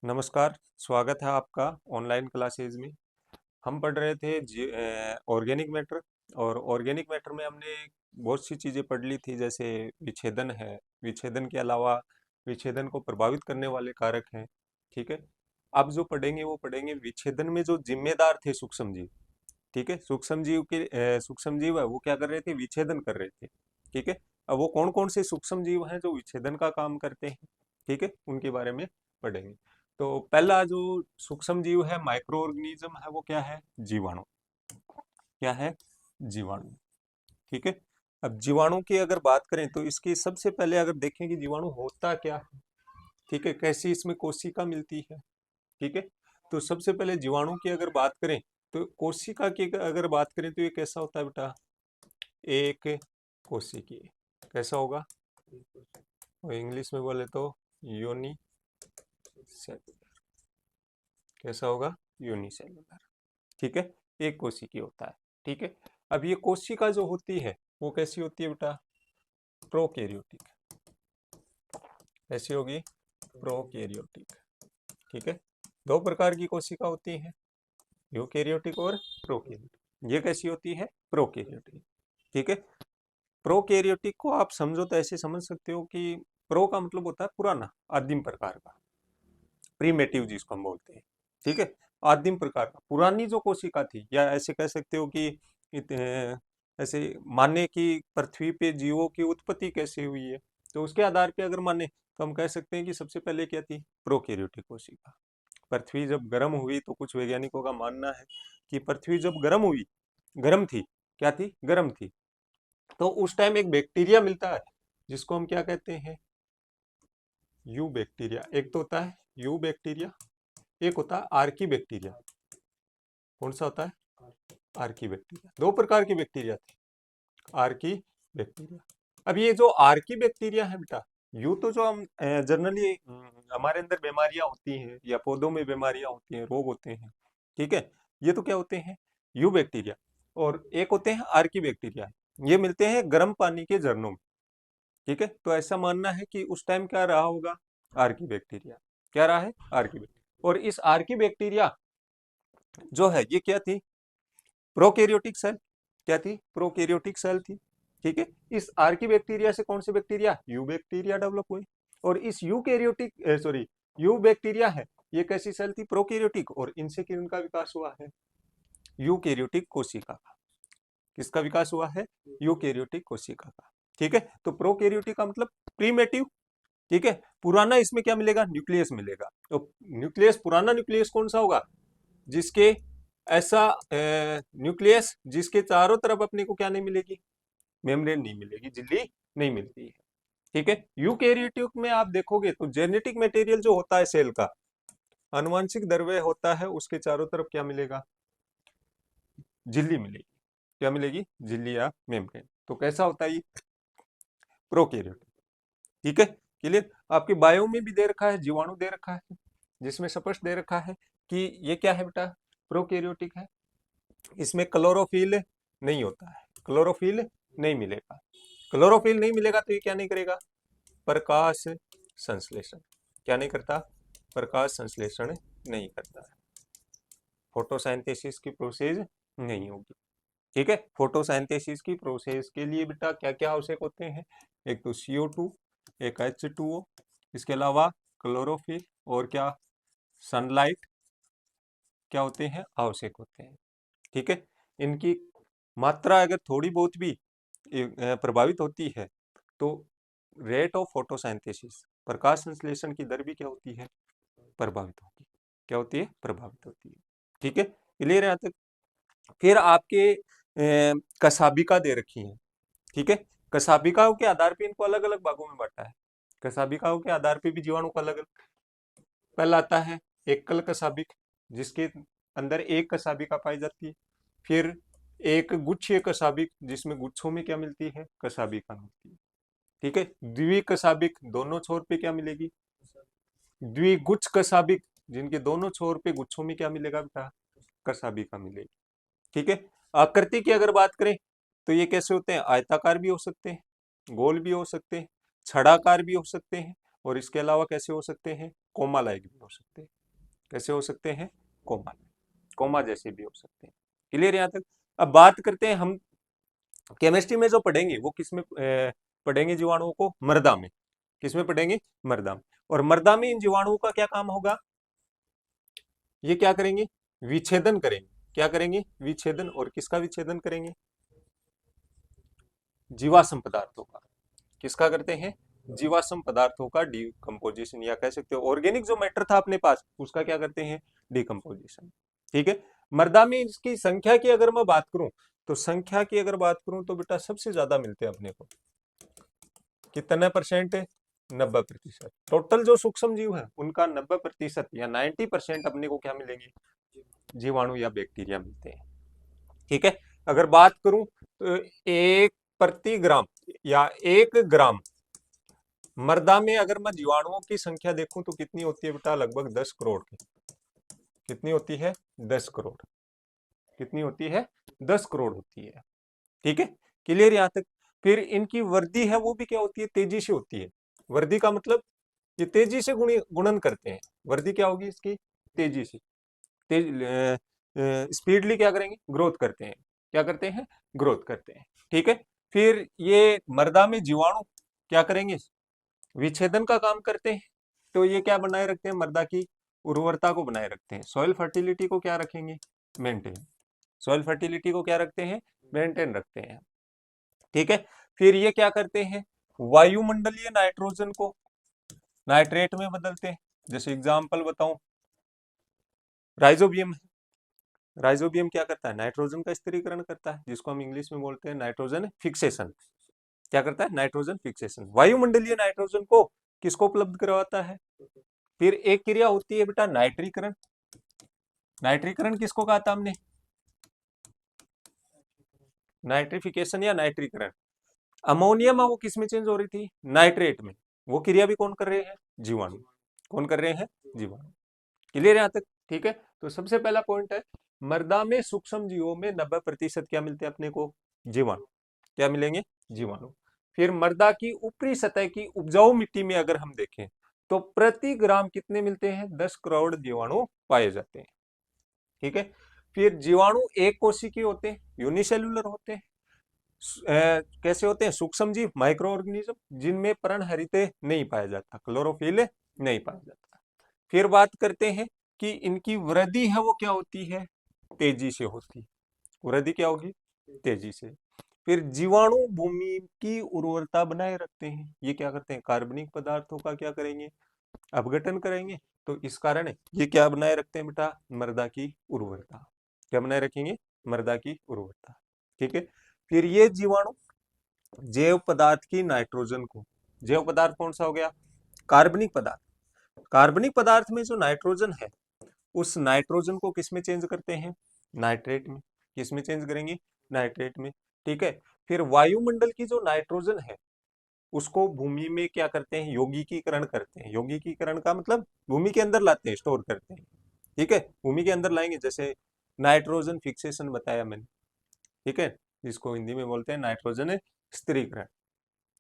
नमस्कार, स्वागत है आपका ऑनलाइन क्लासेज में। हम पढ़ रहे थे ऑर्गेनिक मैटर। और ऑर्गेनिक मैटर में हमने बहुत सी चीज़ें पढ़ ली थी, जैसे विच्छेदन है। विच्छेदन के अलावा विच्छेदन को प्रभावित करने वाले कारक हैं। ठीक है। अब जो पढ़ेंगे वो पढ़ेंगे विच्छेदन में जो जिम्मेदार थे सूक्ष्म जीव। ठीक है। सूक्ष्म जीव है वो क्या कर रहे थे, विच्छेदन कर रहे थे। ठीक है। अब वो कौन कौन से सूक्ष्म जीव हैं जो विच्छेदन का काम करते हैं, ठीक है, उनके बारे में पढ़ेंगे। तो पहला जो सूक्ष्म जीव है, माइक्रो ऑर्गेनिज्म है, वो क्या है, जीवाणु। क्या है, जीवाणु। ठीक है। अब जीवाणु की अगर बात करें तो इसकी सबसे पहले अगर देखें कि जीवाणु होता क्या है, ठीक है, कैसी इसमें कोशिका मिलती है। ठीक है। तो सबसे पहले जीवाणु की अगर बात करें तो कोशिका की अगर बात करें तो ये कैसा होता है बेटा, एक कोशिकीय। कैसा होगा, और इंग्लिश में बोले तो यूनी सेलुलर। कैसा होगा, यूनिसेलुलर। ठीक है। एक कोशिकीय होता है। ठीक है। अब ये कोशिका जो होती है वो कैसी होती है बेटा, प्रोकैरियोटिक। कैसी होगी, प्रोकैरियोटिक। ठीक है। दो प्रकार की कोशिका होती हैं, यूकैरियोटिक और प्रोकैरियोटिक। ये कैसी होती है, प्रोकैरियोटिक। ठीक है। प्रोकैरियोटिक को आप समझो तो ऐसे समझ सकते हो कि प्रो का मतलब होता है पुराना, आदिम प्रकार का, प्रीमेटिव जिसको हम बोलते हैं। ठीक है। आदिम प्रकार का पुरानी जो कोशिका थी, या ऐसे कह सकते हो कि ऐसे माने कि पृथ्वी पे जीवों की उत्पत्ति कैसे हुई है, तो उसके आधार पे अगर माने तो हम कह सकते हैं कि सबसे पहले क्या थी, प्रोकैरियोटिक कोशिका। पृथ्वी जब गर्म हुई तो कुछ वैज्ञानिकों का मानना है कि पृथ्वी जब गर्म हुई, गर्म थी, क्या थी, गर्म थी, तो उस टाइम एक बैक्टीरिया मिलता है जिसको हम क्या कहते हैं, यू बैक्टीरिया। एक तो होता है यू बैक्टीरिया, एक होता है आर्की बैक्टीरिया। कौन सा होता है, आर्की बैक्टीरिया। दो प्रकार की बैक्टीरिया थे, आर्की बैक्टीरिया। अब ये जो आर्की बैक्टीरिया है बेटा, यू तो जो हम जनरली हमारे अंदर बीमारियां होती हैं या पौधों में बीमारियां होती हैं, रोग होते हैं, ठीक है, ये तो क्या होते हैं, यू बैक्टीरिया। और एक होते हैं आर्की बैक्टीरिया, ये मिलते हैं गर्म पानी के झरनों में। ठीक है। तो ऐसा मानना है कि उस टाइम क्या रहा होगा, आर्की बैक्टीरिया। क्या रहा है, आर्की बैक्टीरिया। और इस आर्की बैक्टीरिया जो है ये क्या थी, प्रोकैरियोटिक सेल। क्या थी, प्रोकैरियोटिक सेल थी। ठीक है। इस आर्की बैक्टीरिया से कौन से बैक्टीरिया, यू बैक्टीरिया डेवलप हुए। और इस यू बैक्टीरिया है, ये कैसी सेल थी, प्रोकैरियोटिक, और इनसे किनका विकास हुआ है, यूकैरियोटिक कोशिका का। किसका विकास हुआ है, यूकैरियोटिक कोशिका का। ठीक है। तो प्रोकैरियोटिक का मतलब प्रीमेटिव। ठीक है। पुराना इसमें क्या मिलेगा, न्यूक्लियस मिलेगा। तो न्यूक्लियस, पुराना न्यूक्लियस कौन सा होगा, जिसके ऐसा न्यूक्लियस जिसके चारों तरफ अपने को क्या नहीं मिलेगी, मेम्ब्रेन नहीं मिलेगी, झिल्ली नहीं मिलती है। ठीक है। यूकैरियोटिक में आप देखोगे तो जेनेटिक मटेरियल जो होता है सेल का, आनुवांशिक द्रव्य होता है, उसके चारों तरफ क्या मिलेगा, झिल्ली मिलेगी। क्या मिलेगी, झिल्ली या मेम्ब्रेन। तो कैसा होता है ये, प्रोकैरियोटिक। ठीक है। क्लियर। आपके बायो में भी दे रखा है, जीवाणु दे रखा है, जिसमें स्पष्ट दे रखा है कि ये क्या है बेटा, प्रोकैरियोटिक है। इसमें क्लोरोफिल नहीं होता है, क्लोरोफिल नहीं मिलेगा। क्लोरोफिल नहीं मिलेगा तो ये क्या नहीं करेगा, प्रकाश संश्लेषण। क्या नहीं करता, प्रकाश संश्लेषण नहीं करता है। फोटोसिंथेसिस की प्रोसेस नहीं होगी। ठीक है। फोटोसिंथेसिस की प्रोसेस के लिए बेटा क्या क्या आवश्यक होते हैं, एक तो CO2, एक H2O, इसके अलावा क्लोरोफिल और क्या, सनलाइट, क्या होते हैं, आवश्यक होते हैं। ठीक है। इनकी मात्रा अगर थोड़ी बहुत भी प्रभावित होती है तो रेट ऑफ फोटोसिंथेसिस, प्रकाश संश्लेषण की दर भी क्या होती है, प्रभावित होगी। क्या होती है, प्रभावित होती है। ठीक है। क्लियर है यहाँ तक। फिर आपके कसाबिका दे रखी है। ठीक है। कसाबिकाओं के आधार पे इनको अलग अलग भागों में बांटा है। कसाबिकाओं के आधार पे भी जीवाणु को अलग अलग, पहला आता है एकल कसाबिक, जिसके अंदर एक कसाबिका पाई जाती है। फिर एक गुच्छीय कसाबिक, जिसमें गुच्छों में क्या मिलती है, कसाबिका मिलती है। ठीक है। द्विकसाबिक, दोनों छोर पे क्या मिलेगी, द्विगुच्छ कसाबिक, जिनके दोनों छोर पे गुच्छों में क्या मिलेगा बेटा, कसाबिका मिलेगी। ठीक है। आकृति की अगर बात करें तो ये कैसे होते हैं, आयताकार भी हो सकते हैं, गोल भी हो सकते हैं, छड़ाकार भी हो सकते हैं, और इसके अलावा कैसे हो सकते हैं, कोमा लाइक भी हो सकते हैं। कैसे हो सकते हैं? कोमा, कोमा जैसे भी हो सकते हैं। क्लियर यहाँ तक? अब बात करते हैं हम केमिस्ट्री में जो पढ़ेंगे वो किसमें पढ़ेंगे? जीवाणुओं को मृदा में। किसमें पढ़ेंगे? मृदा में। और मृदा में इन जीवाणुओं का क्या काम होगा? ये क्या करेंगे? विच्छेदन करेंगे। क्या करेंगे? विच्छेदन। और किसका विच्छेदन करेंगे? जीवाश्म पदार्थों का। किसका करते हैं? जीवाश्म पदार्थों का डिकम्पोजिशन, या कह सकते हो ऑर्गेनिक जो मैटर था अपने पास उसका क्या करते हैं? डिकम्पोजिशन। ठीक है। मृदा में इसकी संख्या की अगर मैं बात करूं तो संख्या की अगर बात करूं तो बेटा सबसे ज्यादा मिलते हैं अपने को। कितने परसेंट? 90%। टोटल जो सूक्ष्म जीव है उनका 90% या 90% अपने को क्या मिलेंगे? जीवाणु या बैक्टीरिया मिलते हैं। ठीक है। अगर बात करूं तो 1 प्रति ग्राम या 1 ग्राम मृदा में अगर मैं जीवाणुओं की संख्या देखूं तो कितनी होती है बेटा? लगभग 10 करोड़ की। कितनी होती है? 10 करोड़। कितनी होती है? 10 करोड़ होती है। ठीक है। क्लियर यहाँ तक? फिर इनकी वृद्धि है वो भी क्या होती है? तेजी से होती है। वृद्धि का मतलब ये तेजी से गुणन करते हैं। वृद्धि क्या होगी इसकी? तेजी से। तेज स्पीडली क्या करेंगे? ग्रोथ करते हैं। क्या करते हैं? ग्रोथ करते हैं। ठीक है। फिर ये मृदा में जीवाणु क्या करेंगे? विच्छेदन का काम करते हैं। तो ये क्या बनाए रखते हैं? मृदा की उर्वरता को बनाए रखते हैं। सॉइल फर्टिलिटी को क्या रखेंगे? मेंटेन। सॉइल फर्टिलिटी को क्या रखते हैं? मेंटेन रखते हैं। ठीक है। फिर ये क्या करते हैं? वायुमंडलीय नाइट्रोजन को नाइट्रेट में बदलते हैं। जैसे एग्जांपल बताऊं, राइजोबियम है। राइजोबियम क्या करता है? नाइट्रोजन का स्थिरीकरण करता है, जिसको हम इंग्लिश में बोलते हैं नाइट्रोजन फिक्सेशन। क्या करता है? Nitrogen fixation. वायुमंडलीय नाइट्रोजन को किसको उपलब्ध करवाता है? फिर एक क्रिया होती है बेटा नाइट्रीकरण। नाइट्रीकरण किसको कहा था हमने? नाइट्रिफिकेशन या नाइट्रीकरण। अमोनियम वो किस में चेंज हो रही थी? नाइट्रेट में। वो क्रिया भी कौन कर रहे हैं? जीवाणु। कौन कर रहे हैं? जीवाणु। क्लियर यहां तक? ठीक है। तो सबसे पहला पॉइंट है, मृदा में सूक्ष्म जीवों में 90% क्या मिलते हैं अपने को? जीवाणु। क्या मिलेंगे? जीवाणु। फिर मृदा की ऊपरी सतह की उपजाऊ मिट्टी में अगर हम देखें तो प्रति ग्राम कितने मिलते हैं? 10 करोड़ जीवाणु पाए जाते हैं। ठीक है। फिर जीवाणु एक कोशिकीय होते हैं, यूनिसेल्युलर होते हैं। कैसे होते हैं? सूक्ष्म जीव, माइक्रो ऑर्गेनिज्म जिनमें पर्णहरित नहीं पाया जाता, क्लोरोफिल नहीं पाया जाता। फिर बात करते हैं कि इनकी वृद्धि है वो क्या होती है? तेजी से होती है। वृद्धि क्या होगी? तेजी से। फिर जीवाणु भूमि की उर्वरता बनाए रखते हैं। ये क्या करते हैं? कार्बनिक पदार्थों का क्या करेंगे? अपघटन करेंगे। तो इस कारण ये क्या बनाए रखते हैं बेटा? मृदा की उर्वरता। क्या बनाए रखेंगे? मृदा की उर्वरता। ठीक है। फिर ये जीवाणु जैव पदार्थ की नाइट्रोजन को, जैव पदार्थ कौन सा हो गया? कार्बनिक पदार्थ। कार्बनिक पदार्थ में जो नाइट्रोजन है उस नाइट्रोजन को किस में चेंज करते हैं? नाइट्रेट में। किस में चेंज करेंगे? नाइट्रेट में। ठीक है। फिर वायुमंडल की जो नाइट्रोजन है उसको भूमि में क्या करते हैं? यौगिकीकरण करते हैं। यौगिकीकरण का मतलब भूमि के अंदर लाते हैं, स्टोर करते हैं। ठीक है। भूमि के अंदर लाएंगे, जैसे नाइट्रोजन फिक्सेशन बताया मैंने। ठीक है। जिसको हिंदी में बोलते हैं नाइट्रोजन स्थिरीकरण।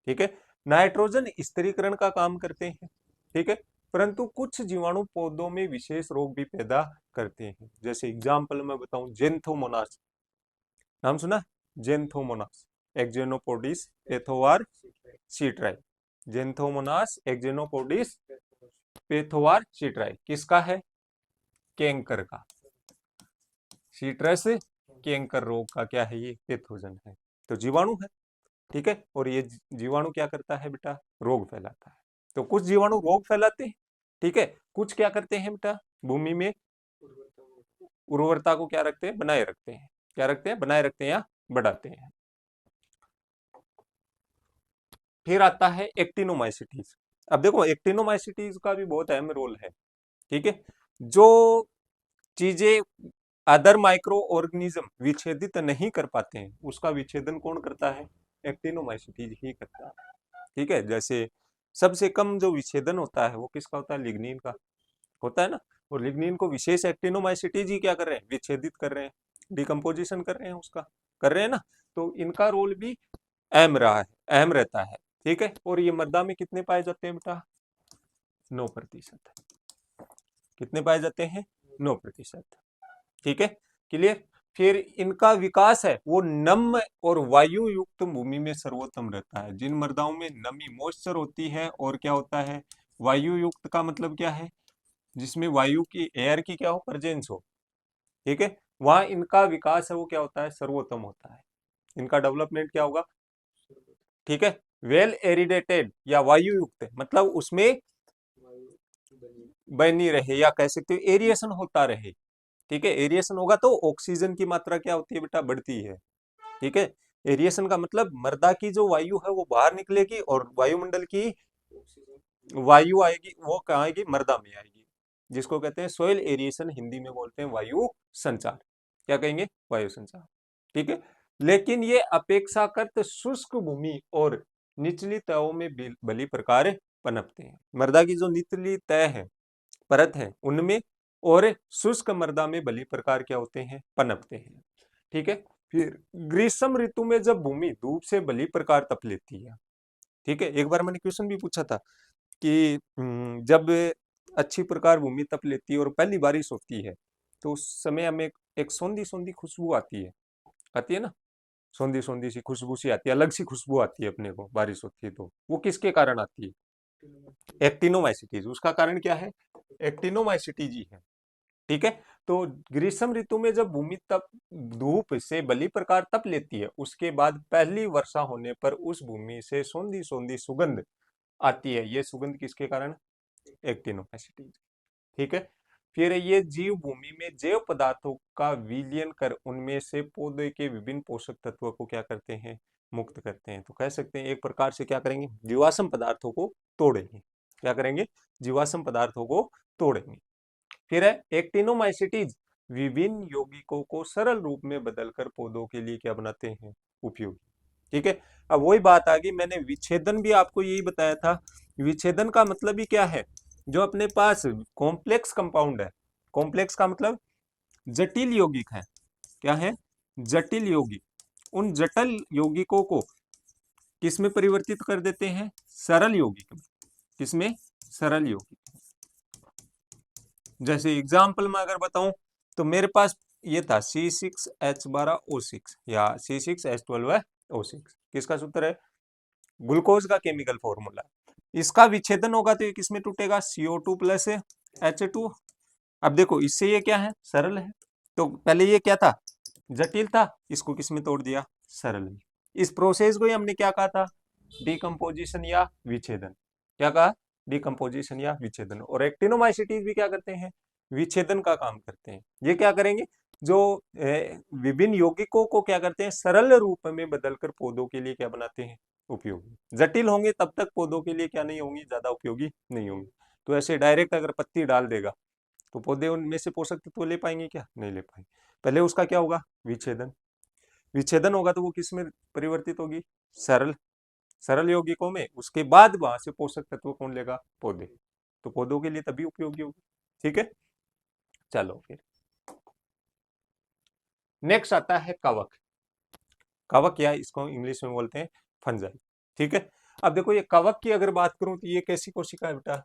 ठीक है। नाइट्रोजन स्थिरीकरण का काम करते हैं। ठीक है। परंतु कुछ जीवाणु पौधों में विशेष रोग भी पैदा करते हैं। जैसे एग्जाम्पल मैं बताऊं, जेंथोमोनास। नाम सुना? जेंथोमोनास एक्जेनोपोडिस पेथोवार सीट्राई। जेंथोमोनास एक्जेनोपोडिस पेथोवार सीट्राई किसका है? कैंकर का। सीट्रस कैंकर रोग का क्या है? ये पेथोजन है। तो जीवाणु है। ठीक है। और ये जीवाणु क्या करता है बेटा? रोग फैलाता है। तो कुछ जीवाणु रोग फैलाते हैं। ठीक है। कुछ क्या करते हैं बेटा? भूमि में उर्वरता को क्या रखते हैं? बनाए रखते हैं। क्या रखते हैं? बनाए रखते हैं या बढ़ाते हैं। फिर आता है एक्टिनोमाइसिटीज। अब देखो एक्टिनोमाइसिटीज का भी बहुत अहम रोल है। ठीक है। जो चीजें अदर माइक्रो ऑर्गेनिज्म विच्छेदित नहीं कर पाते हैं उसका विच्छेदन कौन करता है? एक्टिनोमाइसिटीज ही करता है। ठीक है। जैसे सबसे कम जो विच्छेदन होता है वो किसका होता है? लिग्निन का होता है ना। और लिग्निन को विशेष एक्टिनोमाइसिटीज ही क्या कर रहे हैं? विच्छेदित कर रहे हैं, डिकम्पोजिशन कर रहे हैं उसका, कर रहे हैं ना। तो इनका रोल भी अहम रहा है, अहम रहता है। ठीक है। और ये मृदा में कितने पाए जाते हैं बेटा? 9%। कितने पाए जाते हैं? 9%। ठीक है, क्लियर। फिर इनका विकास है वो नम और वायु युक्त भूमि में सर्वोत्तम रहता है। जिन मृदाओं में नमी मॉइस्चर होती है और क्या होता है, वायु युक्त का मतलब क्या है, जिसमें वायु की, एयर की क्या हो, प्रेजेंस हो, ठीक है, वहां इनका विकास है वो क्या होता है, सर्वोत्तम होता है। इनका डेवलपमेंट क्या होगा, ठीक है, वेल एरिडेटेड या वायु युक्त, मतलब उसमें बनी रहे, या कह सकते हो एरिएशन होता रहे। ठीक है, एरिएशन होगा तो ऑक्सीजन की मात्रा क्या होती है बेटा, बढ़ती है। ठीक है, एरिएशन का मतलब मृदा की जो वायु है वो बाहर निकलेगी और वायुमंडल की वायु आएगी, वो कहाँ आएगी, मृदा में आएगी, जिसको कहते हैं सोइल एरिएशन, हिंदी में बोलते हैं वायु संचार। क्या कहेंगे, वायु संचार। ठीक है, लेकिन ये अपेक्षाकृत शुष्क भूमि और निचली तहों में भली प्रकार पनपते हैं। मृदा की जो निचली तह है, परत है, उनमें, और शुष्क मृदा में भली प्रकार क्या होते हैं, पनपते हैं। ठीक है, फिर ग्रीष्म ऋतु में जब भूमि धूप से भली प्रकार तप लेती है, ठीक है, एक बार मैंने क्वेश्चन भी पूछा था कि जब अच्छी प्रकार भूमि तप लेती है और पहली बारिश होती है तो उस समय हमें एक सौंधी सौंधी खुशबू आती है ना, सौंधी सौंधी सी खुशबू सी आती है, अलग सी खुशबू आती है अपने को, बारिश होती है तो वो किसके कारण आती है, एक्टिनोमाइसिटीज। उसका कारण क्या है, एक्टिनोमाइसिटीज ही है। ठीक है, तो ग्रीष्म ऋतु में जब भूमि तप धूप से भली प्रकार तप लेती है, उसके बाद पहली वर्षा होने पर उस भूमि से सौंधी सौंधी सुगंध आती है। ये सुगंध किसके कारण, एक्टिनोमाइसिटीज। ठीक है, फिर ये जीव भूमि में जैव पदार्थों का विलयन कर उनमें से पौधे के विभिन्न पोषक तत्वों को क्या करते हैं, मुक्त करते हैं। तो कह सकते हैं एक प्रकार से क्या करेंगे, जीवाश्म पदार्थों को तोड़ेंगे। क्या करेंगे, जीवाश्म पदार्थों को तोड़ेंगे। फिर है एक्टिनोमाइसिटीज विभिन्न यौगिकों को सरल रूप में बदलकर पौधों के लिए क्या बनाते हैं, उपयोगी। ठीक है, अब वही बात आ गई, मैंने विच्छेदन भी आपको यही बताया था। विच्छेदन का मतलब ही क्या है, जो अपने पास कॉम्प्लेक्स कंपाउंड है, कॉम्प्लेक्स का मतलब जटिल यौगिक है, क्या है, जटिल यौगिक, उन जटिल यौगिकों को किसमें परिवर्तित कर देते हैं, सरल यौगिक में। किसमें, सरल यौगिक। जैसे एग्जाम्पल में अगर बताऊं तो मेरे पास ये था C6H12O6 या C6H12O6, किसका सूत्र है, ग्लूकोज का केमिकल फॉर्मूला। इसका विच्छेदन होगा तो ये किसमें टूटेगा, CO2 प्लस H2। अब देखो इससे ये क्या है, सरल है। तो पहले ये क्या था, जटिल था, इसको किसमें तोड़ दिया, सरल में। इस प्रोसेस को ही हमने क्या कहा था, डिकम्पोजिशन या विच्छेदन। क्या कहा, डिकम्पोजिशन या विच्छेदन। और एक्टिनोमाइसिटीज भी क्या करते हैं, विच्छेदन का काम करते हैं। ये क्या करेंगे, जो विभिन्न यौगिकों को क्या करते हैं, सरल रूप में बदलकर पौधों के लिए क्या बनाते हैं, उपयोगी। जटिल होंगे तब तक पौधों के लिए क्या नहीं होंगी, ज्यादा उपयोगी नहीं होंगी। तो ऐसे डायरेक्ट अगर पत्ती डाल देगा तो पौधे उनमें से पोषक तत्व ले पाएंगे क्या, नहीं ले पाएंगे। पहले उसका क्या होगा, विच्छेदन। विच्छेदन होगा तो वो किस में परिवर्तित होगी, सरल, सरल यौगिकों में। उसके बाद वहां से पोषक तत्व कौन लेगा, पौधे। तो पौधों के लिए तभी उपयोगी होगी। ठीक है, चलो फिर नेक्स्ट आता है कवक। कवक या इसको इंग्लिश में बोलते हैं फंजाई। ठीक है, अब देखो ये कवक की अगर बात करूं तो ये कैसी कोशिका है बेटा,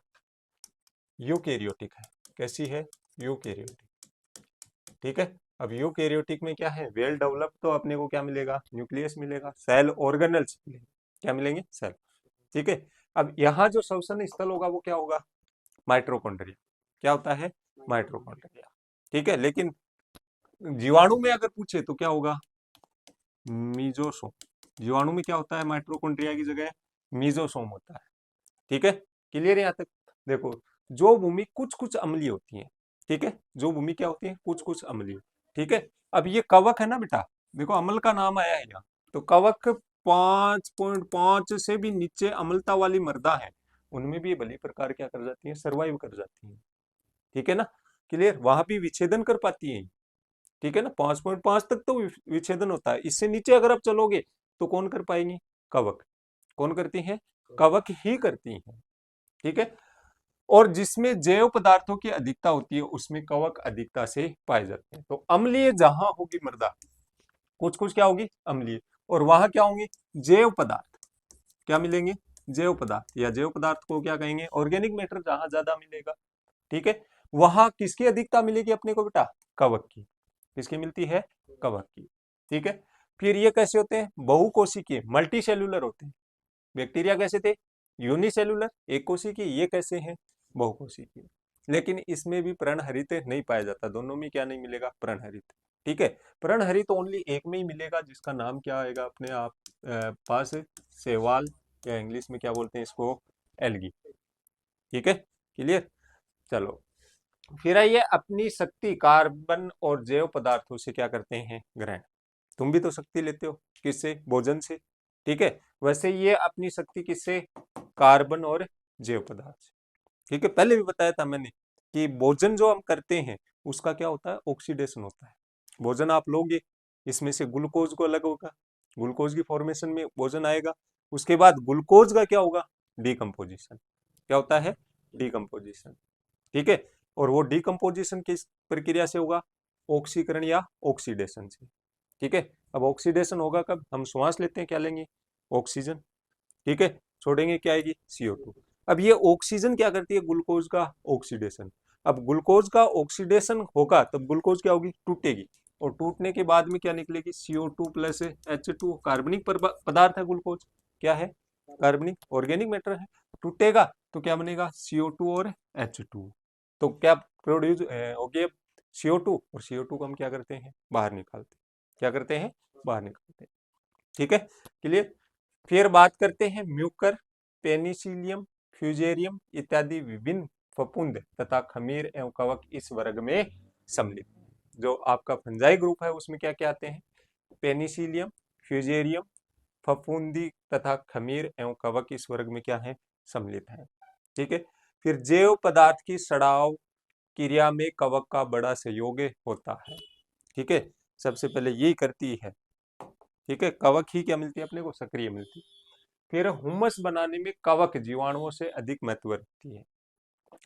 यूकेरियोटिक है। कैसी है, यूकेरियोटिक। ठीक है, अब यूकेरियोटिक में क्या है, वेल डेवलप, तो अपने को क्या मिलेगा, न्यूक्लियस मिलेगा, सेल ऑर्गेनल्स मिलेंगे। क्या मिलेंगे, सेल। ठीक है, अब यहाँ जो श्वसन स्थल होगा वो क्या होगा, माइट्रोकॉन्ड्रिया। क्या होता है, माइट्रोकॉन्ड्रिया। ठीक है, लेकिन जीवाणु में अगर पूछे तो क्या होगा, मीजोसोम। जीवाणु में क्या होता है, माइट्रोकॉन्ड्रिया की जगह मीजोसोम होता है। ठीक है, क्लियर यहाँ तक। देखो जो भूमि कुछ कुछ अम्लीय होती है, ठीक है, जो भूमि क्या होती है, कुछ कुछ अम्लीय। ठीक है, अब ये कवक है ना बेटा, देखो अम्ल का नाम आया है यहाँ, तो कवक 5.5 से भी नीचे अम्लता वाली मृदा है, उनमें भी भली प्रकार क्या कर जाती है, सर्वाइव कर जाती है। ठीक है ना, क्लियर, वहां भी विच्छेदन कर पाती है। ठीक है ना, 5.5 तक तो विच्छेदन होता है, इससे नीचे अगर आप चलोगे तो कौन कर पाएंगे, कवक। कौन करती है, कवक ही करती है। ठीक है, और जिसमें जैव पदार्थों की अधिकता होती है उसमें कवक अधिकता से पाए जाते हैं। तो अम्लीय जहां होगी मृदा, कुछ कुछ क्या होगी, अम्लीय, और वहां क्या होंगे, जैव पदार्थ। क्या मिलेंगे, जैव पदार्थ, या जैव पदार्थ को क्या कहेंगे, ऑर्गेनिक मैटर जहां ज्यादा मिलेगा। ठीक है, वहां किसकी अधिकता मिलेगी अपने को बेटा? कवक की। किसकी मिलती है? कवक की। ठीक है। फिर ये कैसे होते हैं? बहुकोशिकीय, मल्टी सेल्यूलर होते हैं। बैक्टीरिया कैसे थे? यूनिसेल्यूलर, एक कोशिकीय। ये कैसे हैं? बहुकोशिकीय। लेकिन इसमें भी पर्णहरित नहीं पाया जाता। दोनों में क्या नहीं मिलेगा? पर्णहरित। ठीक है। पर्णहरित ओनली एक में ही मिलेगा, जिसका नाम क्या आएगा अपने आप पास? शैवाल, या इंग्लिश में क्या बोलते हैं इसको? एल्गी। ठीक है, क्लियर। चलो, फिर आइए, अपनी शक्ति कार्बन और जैव पदार्थों से क्या करते हैं? ग्रहण। तुम भी तो शक्ति लेते हो, किससे? भोजन से। ठीक है, वैसे ये अपनी शक्ति किससे? कार्बन और जैव पदार्थ से। ठीक है, पहले भी बताया था मैंने कि भोजन जो हम करते हैं उसका क्या होता है? ऑक्सीडेशन होता है। भोजन आप लोगे, इसमें से ग्लूकोज को अलग होगा, ग्लूकोज की फॉर्मेशन में भोजन आएगा। उसके बाद ग्लूकोज का क्या होगा? डिकम्पोजिशन। क्या होता है? डिकम्पोजिशन। ठीक है, और वो डिकम्पोजिशन किस प्रक्रिया से होगा? ऑक्सीकरण या ऑक्सीडेशन से। ठीक है, अब ऑक्सीडेशन होगा कब? हम श्वास लेते हैं, क्या लेंगे? ऑक्सीजन। ठीक है, छोड़ेंगे क्या आएगी? CO2। अब ये ऑक्सीजन क्या करती है? ग्लूकोज का ऑक्सीडेशन। अब ग्लूकोज का ऑक्सीडेशन होगा तब ग्लूकोज क्या होगी? टूटेगी, और टूटने के बाद में क्या निकलेगी? CO2 plus H2। कार्बनिक पदार्थ है ग्लूकोज। क्या है? कार्बनिक, ऑर्गेनिक मैटर है। टूटेगा तो क्या बनेगा? CO2 और H2। तो क्या प्रोड्यूस हो गया? CO2, और CO2 को हम क्या करते हैं? बाहर निकालते हैं। क्या करते हैं? बाहर निकालते हैं। ठीक है, क्लियर। फिर बात करते हैं म्यूकर, पेनिसिलियम, फ्यूजेरियम इत्यादि विभिन्न फफूंद तथा खमीर एवं कवक इस वर्ग में सम्मिलित। जो आपका फंजाई ग्रुप है उसमें क्या क्या आते हैं? पेनिसिलियम, फ्यूजेरियम, फफूंदी तथा खमीर एवं कवक इस वर्ग में क्या है? सम्मिलित है। ठीक है, फिर जैव पदार्थ की सड़ाव क्रिया में कवक का बड़ा सहयोग होता है। ठीक है, सबसे पहले यही करती है। ठीक है, कवक ही क्या मिलती है अपने को? सक्रिय मिलती है। फिर हुमस बनाने में कवक जीवाणुओं से अधिक महत्व रखती है,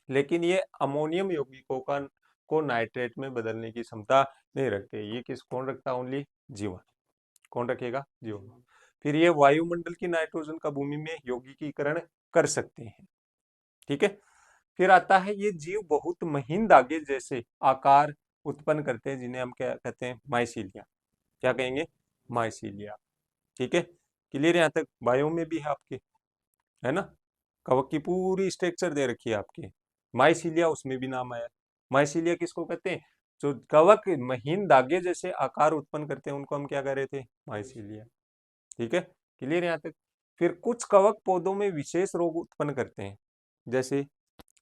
लेकिन ये अमोनियम यौगिकों को नाइट्रेट में बदलने की क्षमता नहीं रखते। ये किस कौन रखता? ओनली जीवाणु। कौन रखेगा? जीवाणु। फिर ये वायुमंडल की नाइट्रोजन का भूमि में यौगिकीकरण कर सकते हैं। ठीक है, फिर आता है ये जीव बहुत महीन धागे जैसे आकार उत्पन्न करते हैं, जिन्हें हम क्या कहते हैं? माइसीलिया। क्या कहेंगे? माइसीलिया। ठीक है, क्लियर। यहाँ तक बायो में भी है आपके, है ना? कवक की पूरी स्ट्रक्चर दे रखी है आपके। माइसीलिया, उसमें भी नाम आया। माइसीलिया किसको कहते हैं? जो कवक महीन धागे जैसे आकार उत्पन्न करते हैं उनको हम क्या कह रहे थे? माइसीलिया। ठीक है, क्लियर यहाँ तक। फिर कुछ कवक पौधों में विशेष रोग उत्पन्न करते हैं, जैसे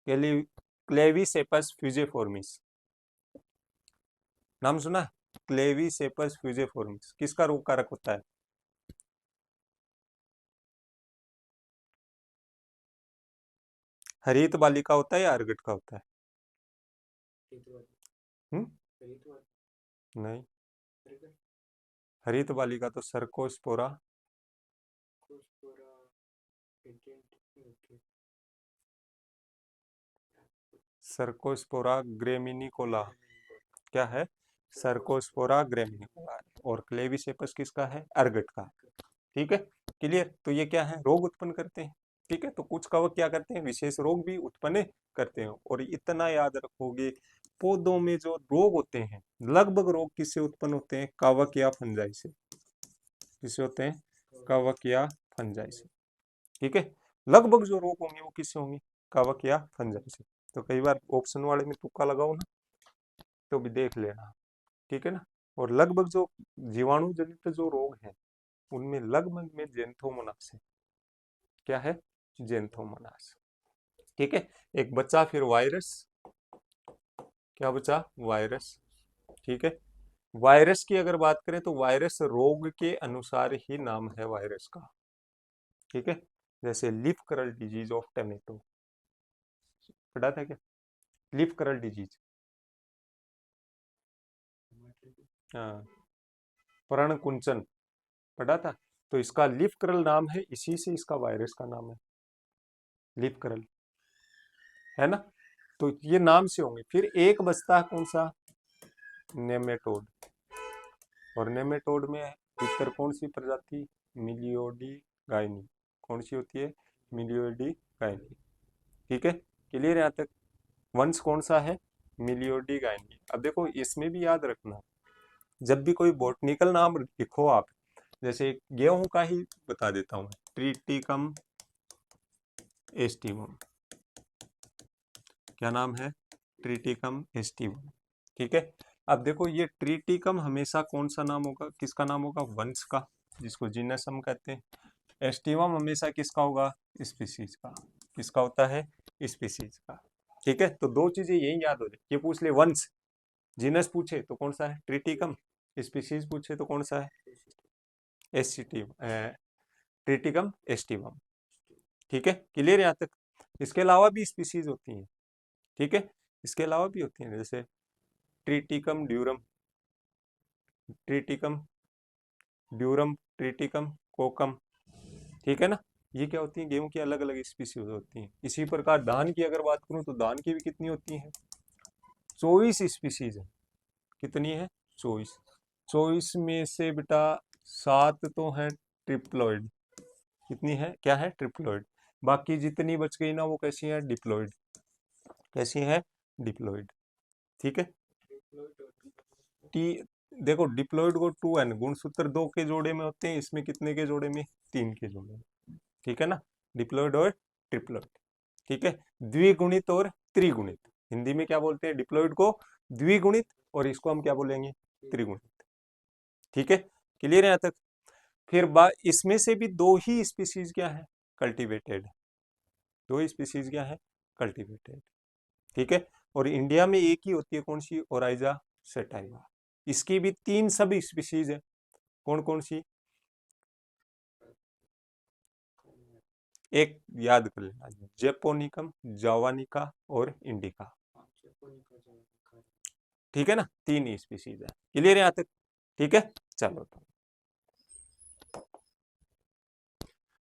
क्लेविसेपस फ्यूजिफोर्मिस। नाम सुना? क्लेविसेपस फ्यूजिफोर्मिस किसका रोग कारक होता है? हरित बाली का होता है या अर्गट का होता है? हम्म, नहीं, हरित बाली का तो सर्कोस्पोरा। सर्कोस्पोरा ग्रेमिनिकोला। क्या है? सर्कोस्पोरा ग्रेमिनिकोला। और क्लेविसेपस किसका है? अर्गट का। ठीक है, क्लियर। तो ये क्या है? रोग उत्पन्न करते हैं। ठीक है, तो कुछ कवक क्या करते हैं? विशेष रोग भी उत्पन्न करते हैं। और इतना याद रखोगे, पौधों में जो रोग होते हैं, लगभग रोग किससे उत्पन्न होते हैं? कवक या फंजाई से। किससे होते हैं? कवक या फंजाई से। ठीक है, लगभग जो रोग होंगे वो किससे होंगे? कवक या फंजाई से। तो कई बार ऑप्शन वाले में तुक्का लगाओ ना, तो भी देख लेना। ठीक है ना। और लगभग जो जीवाणु जनित जो रोग हैं उनमें लगभग में जेंथोमोनास है। क्या है? जेंथोमोनास। ठीक है, एक बच्चा फिर वायरस। क्या बचा? वायरस। ठीक है, वायरस की अगर बात करें तो वायरस रोग के अनुसार ही नाम है वायरस का। ठीक है, जैसे leaf curl disease of tomato, पढ़ा था क्या? Leaf curl disease. हाँ, पर्ण कुंचन, पढ़ा था। तो इसका लीफ कर्ल नाम है, इसी से इसका वायरस का नाम है लीफ कर्ल, है ना। तो ये नाम से होंगे। फिर एक बचता है कौन सा? नेमेटोड। और नेमेटोड में भीतर कौन सी प्रजाति? मिलियोडी गाइनी। कौन सी होती है? मिलियोडी गाइनी। ठीक है, क्लियर यहाँ तक। वंश कौन सा है? मिलियोडी गायनी। अब देखो इसमें भी याद रखना, जब भी कोई बॉटनिकल नाम लिखो आप, जैसे गेहूं का ही बता देता हूँ, ट्रिटिकम एस्टिवम, क्या नाम है, ट्रिटिकम एस्टिवम, ठीक है। अब देखो ये ट्रिटिकम हमेशा कौन सा नाम होगा, किसका नाम होगा, वंश का, जिसको जीनस हम कहते हैं। एस्टिवम हमेशा किसका होगा, स्पीसीज का, किसका होता है, स्पीसीज का, ठीक है। तो दो चीजें यही याद हो जाए, ये पूछ ले वंश, जीनस पूछे तो कौन सा है, ट्रिटिकम, स्पीसीज पूछे तो कौन सा है, एस्टिवम, ट्रिटिकम एस्टिवम, ठीक है। क्लियर यहाँ तक। इसके अलावा भी स्पीसीज होती हैं, ठीक है, इसके अलावा भी होती हैं, जैसे Triticum durum, Triticum durum, Triticum coccum, ठीक है ना। ये क्या होती है, गेहूं की अलग अलग स्पीसीज होती हैं। इसी प्रकार धान की अगर बात करूं तो धान की भी कितनी होती है, 24 स्पीसीज है। कितनी है, 24। 24 में से बेटा 7 तो है ट्रिप्लॉइड, कितनी है, क्या है, ट्रिप्लॉइड। बाकी जितनी बच गई ना वो कैसी है, डिप्लॉइड, कैसी है, डिप्लॉइड, ठीक है। टी, देखो डिप्लॉइड को 2n गुणसूत्र 2 के जोड़े में होते हैं, इसमें कितने के जोड़े में, 3 के जोड़े में, ठीक है ना, डिप्लॉइड और ट्रिप्लॉइड, ठीक है। द्विगुणित और त्रिगुणित, हिंदी में क्या बोलते हैं, डिप्लॉइड को द्विगुणित और इसको हम क्या बोलेंगे, त्रिगुणित, ठीक है। क्लियर है यहाँ तक। फिर इसमें से भी दो ही स्पीसीज क्या है, कल्टीवेटेड, दो स्पीसीज क्या है, कल्टीवेटेड, ठीक है। और इंडिया में एक ही होती है, कौन सी, ओराइजा सेटाइवा। इसकी भी 3 सब स्पीसीज है, कौन कौन सी, एक याद कर लेना, जेपोनिकम, जावानिका और इंडिका, ठीक है ना, 3 स्पीसीज है। क्लियर है यहाँ तक, ठीक है। चलो तो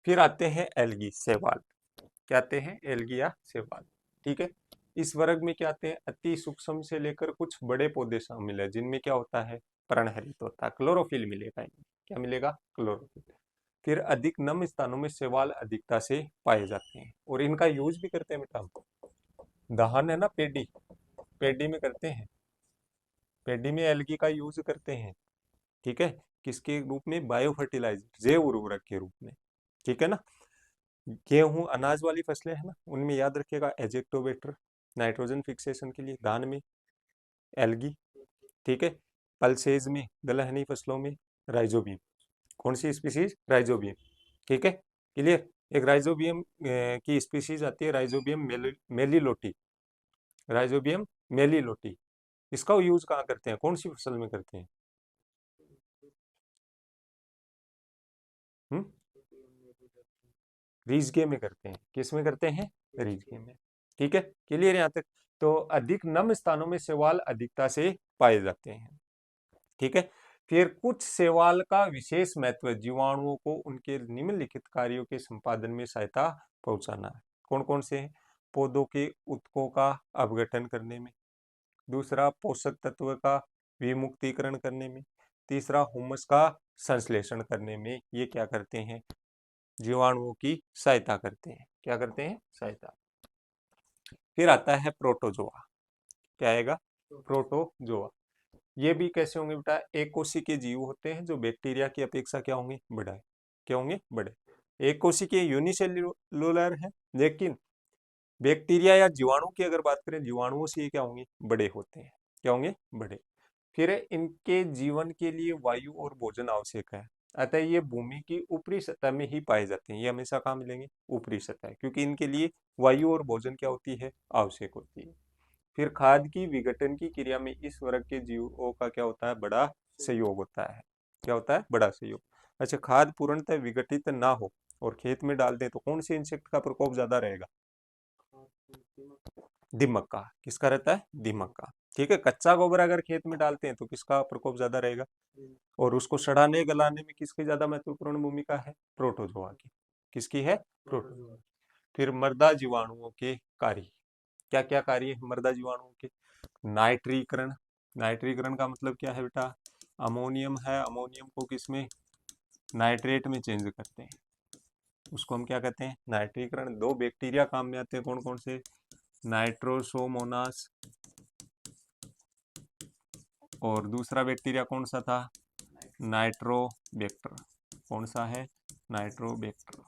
फिर आते हैं एल्गी, शैवाल, क्या आते हैं, एल्गी या शैवाल, ठीक है। इस वर्ग में क्या आते हैं, अति सूक्ष्म से लेकर कुछ बड़े पौधे शामिल है, जिनमें क्या होता है, पर्णहरित होता है, क्लोरोफिल मिलेगा इनमें, क्या मिलेगा, क्लोरोफिल। फिर अधिक नम स्थानों में शैवाल अधिकता से पाए जाते हैं, और इनका यूज भी करते हैं बेटा हम, दहन है ना, पेडी, पेडी में करते हैं, पेडी में एल्गी का यूज करते हैं, ठीक है, किसके रूप में, बायो फर्टिलाइजर, जैव उर्वरक के रूप में, ठीक है ना। गेहूं अनाज वाली फसलें है ना, उनमें याद रखिएगा एजेक्टोबेटर, नाइट्रोजन फिक्सेशन के लिए, धान में एल्गी, ठीक है। पल्सेज में, दलहनी फसलों में राइजोबियम, कौन सी स्पीसीज, राइजोबियम, ठीक है। क्लियर। एक राइजोबियम की स्पीसीज आती है, राइजोबियम मेलिलोटी, राइजोबियम मेलिलोटी। इसका यूज कहाँ करते हैं, कौन सी फसल में करते हैं, हम्म, रीजगे में करते हैं, किस में करते हैं, रीजगे में, ठीक है। क्लियर यहाँ तक। तो अधिक नम स्थानों में शैवाल अधिकता से पाए जाते हैं, ठीक है। फिर कुछ शैवाल का विशेष महत्व है, जीवाणुओं को उनके निम्नलिखित कार्यों के संपादन में सहायता पहुंचाना है। कौन कौन से हैं, पौधों के ऊतकों का अपघटन करने में, दूसरा पोषक तत्व का विमुक्तीकरण करने में, तीसरा हुमस का संश्लेषण करने में, ये क्या करते हैं, जीवाणुओं की सहायता करते हैं, क्या करते हैं, सहायता। फिर आता है प्रोटोजोआ, क्या आएगा, प्रोटोजोआ। ये भी कैसे होंगे बेटा, एक कोशिकीय जीव होते हैं जो बैक्टीरिया की अपेक्षा क्या होंगे, बड़ा है, क्या होंगे, बड़े। एक कोशिकीय यूनिसेल्युलर है, लेकिन बैक्टीरिया या जीवाणु की अगर बात करें, जीवाणुओं से ये क्या होंगे, बड़े होते हैं, क्या होंगे, बड़े। फिर इनके जीवन के लिए वायु और भोजन आवश्यक है, अतः ये भूमि की ऊपरी सतह में ही पाए जाते हैं, ये हमेशा कहाँ मिलेंगे, ऊपरी सतह, क्योंकि इनके लिए वायु और भोजन क्या होती है, आवश्यक होती है। फिर खाद की विघटन की क्रिया में इस वर्ग के जीवों का क्या होता है, बड़ा सहयोग होता है, क्या होता है, बड़ा सहयोग। अच्छा, खाद पूर्णतः विघटित ना हो और खेत में डाल दें तो कौन से इंसेक्ट का प्रकोप ज्यादा रहेगा, दीमक का, किसका रहता है, दीमक का, ठीक है। कच्चा गोबर अगर खेत में डालते हैं तो किसका प्रकोप ज्यादा रहेगा, और उसको सड़ाने गलाने में किसकी ज्यादा महत्वपूर्ण भूमिका है, प्रोटोजोआ की, किसकी है, प्रोटोजोआ। फिर मृदा जीवाणुओं के कार्य, क्या क्या कार्य है मृदा जीवाणुओं के, नाइट्रीकरण, नाइट्रीकरण का मतलब क्या है बेटा, अमोनियम है, अमोनियम को किसमें, नाइट्रेट में चेंज करते हैं, उसको हम क्या कहते हैं, नाइट्रीकरण। दो बैक्टीरिया काम में आते हैं, कौन कौन से, नाइट्रोसोमोनास और दूसरा बैक्टीरिया कौन सा था? नाइट्रोबैक्टर। कौन सा है? नाइट्रोबैक्टर।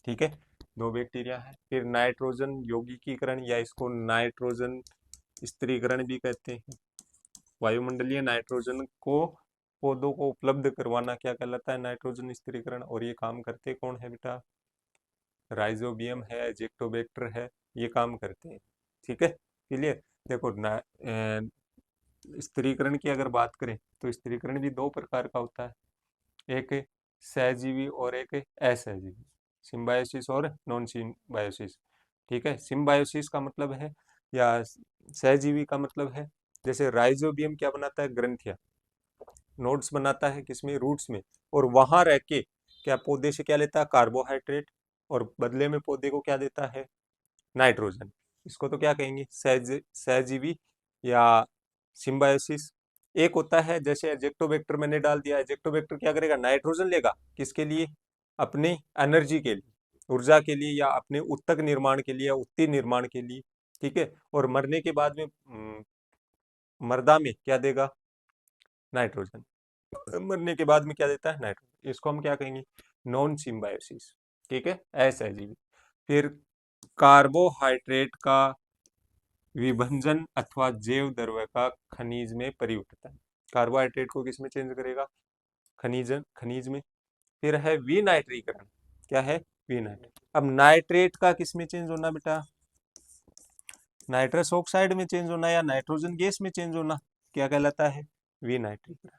ठीक है, दो बैक्टीरिया है। फिर नाइट्रोजन यौगिकीकरण या इसको नाइट्रोजन स्थिरीकरण भी कहते हैं। वायुमंडलीय नाइट्रोजन को पौधों को उपलब्ध करवाना क्या कहलाता है? नाइट्रोजन स्थिरीकरण। और ये काम करते कौन है बेटा? राइजोबियम है, एजिप्टोबैक्टर है, ये काम करते हैं। ठीक है, क्लियर। देखो स्थिरीकरण की अगर बात करें तो स्थिरीकरण भी दो प्रकार का होता है, एक सहजीवी और एक असहजीवी, सिम्बायोसिस और नॉन सिम्बायोसिस। ठीक है, सिम्बायोसिस का मतलब है या सहजीवी का मतलब है, जैसे राइजोबियम क्या बनाता है? ग्रंथिया, नोड्स बनाता है किसमें? रूट्स में। और वहां रह के क्या पौधे से क्या लेता है? कार्बोहाइड्रेट, और बदले में पौधे को क्या देता है? नाइट्रोजन। इसको तो क्या कहेंगे? सहजीवी या सिम्बायोसिस। एक होता है जैसे एजेक्टोबैक्टर मैंने डाल दिया, एजेक्टोबैक्टर क्या करेगा? नाइट्रोजन लेगा, किसके लिए? अपने एनर्जी के लिए, ऊर्जा के लिए, या अपने उत्तक निर्माण के लिए या उत्ती निर्माण के लिए। ठीक है, और मरने के बाद में मर्दा में क्या देगा? नाइट्रोजन। मरने के बाद में क्या देता है? नाइट्रोजन। इसको हम क्या कहेंगे? Non symbiosis. ठीक है, असहजीवी। फिर कार्बोहाइड्रेट का विभंजन अथवा जैव द्रव्य का खनिज में परिवर्तन। कार्बोहाइड्रेट को किस में चेंज करेगा? खनिज में। फिर है विनाइट्रीकरण। क्या है? विनाइट्रेट। अब नाइट्रेट का किस में चेंज होना बेटा? नाइट्रस ऑक्साइड में चेंज होना या नाइट्रोजन गैस में चेंज होना, क्या कहलाता है? विनाइट्रीकरण।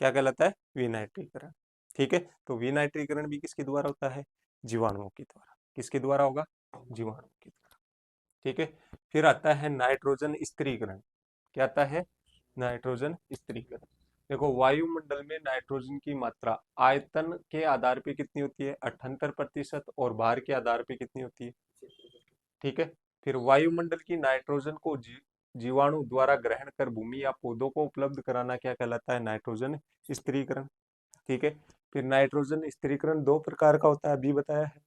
क्या कहलाता है? विनाइट्रीकरण। ठीक है, तो विनाइट्रीकरण भी किसके द्वारा होता है? जीवाणुओं के द्वारा। किसके द्वारा होगा? जीवाणुओं के द्वारा। ठीक है, फिर आता है नाइट्रोजन स्थिरीकरण। क्या आता है? नाइट्रोजन स्थिरीकरण। देखो वायुमंडल में नाइट्रोजन की मात्रा आयतन के आधार पे कितनी होती है? 78%, और बाहर के आधार पे कितनी होती है? ठीक है, फिर वायुमंडल की नाइट्रोजन को जीवाणु द्वारा ग्रहण कर भूमि या पौधों को उपलब्ध कराना क्या कहलाता है? नाइट्रोजन स्थिरीकरण। ठीक है, फिर नाइट्रोजन स्थिरीकरण दो प्रकार का होता है, अभी बताया है।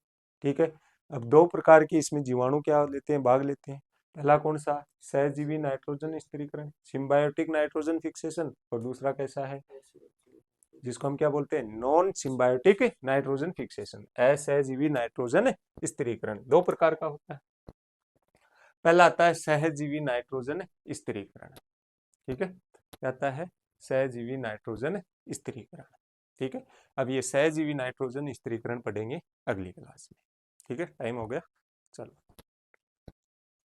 ठीक है, अब दो प्रकार की इसमें जीवाणु क्या लेते हैं? भाग लेते हैं। पहला कौन सा? सहजीवी नाइट्रोजन स्थिरीकरण, सिम्बायोटिक नाइट्रोजन फिक्सेशन। और दूसरा कैसा है? जिसको हम क्या बोलते हैं? Non symbiotic nitrogen fixation. असहजीवी नाइट्रोजन स्थिरीकरण दो प्रकार का होता है। पहला आता है सहजीवी नाइट्रोजन स्थिरीकरण। ठीक है, क्या आता है? सहजीवी नाइट्रोजन स्थिरीकरण। ठीक है, अब ये सहजीवी नाइट्रोजन स्थिरीकरण पढ़ेंगे अगली क्लास में। ठीक है, टाइम हो गया, चलो।